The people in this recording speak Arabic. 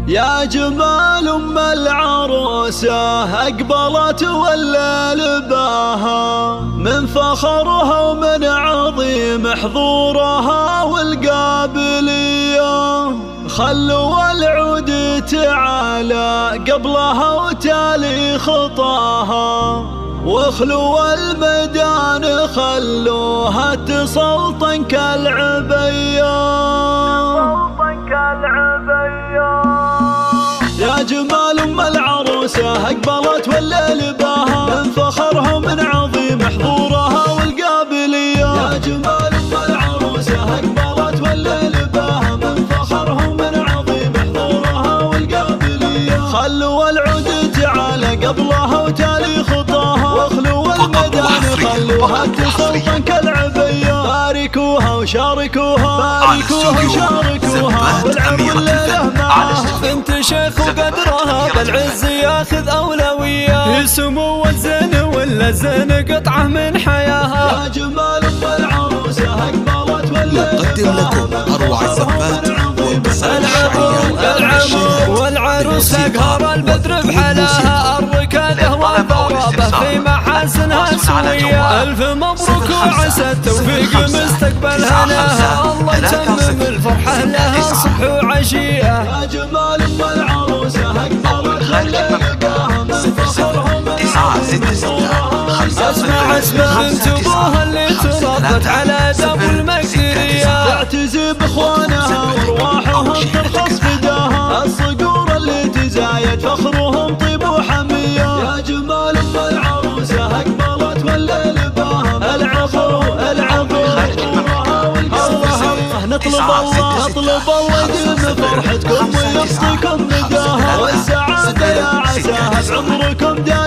يا جمال أم العروسة أقبلت والليل باها، من فخرها ومن عظيم حضورها والقابلية. خلوا العود تعالى قبلها وتالي خطاها، واخلوا الميدان خلوها تسلطن كالعبية. يا جمال أم العروسة أقبلت والليل باها، من فخرها ومن عظيم حضورها والقابلية. يا جمال أم العروسة أقبلت والليل باها، من فخرها ومن عظيم حضورها والقابلية. خلوا العود تعالى قبلها وتالي خطاها، واخلوا الميدان خلوها تسلطن كالعبية. باركوها وشاركوها، باركوها وشاركوها، والعرض الليلة معاها. بنت شيخ وقدرها بالعز ياخذ أولوية، السمو والزين ولا الزين قطعة من حياها. يا جمال أم العروسة أقبلت والليل نقدم لكم أروع الزفات والعروس أقهر البدر بحلاها، الركاذة والضرابة في محاسنها سوية. ألف مبروك وعسى التوفيق مستقبل هناها، الله يتمم الفرحة لها صبح وعشية. يا جمال أم العروسة أقبلت والليل باها، من فخرهم اسمع بنت ابوها اللي تربت على دم المقدرية، تعتزي باخوانها وارواحهم ترخص فداها. الصقور اللي تزايد فخرهم طيب وحمية. يا جمال أم العروسة أقبلت والليل باها، العفو نطلب الله اطلب الله يديم فرحتكم ويعطيكم نداها، والسعادة يا عساها بعمركم دائما.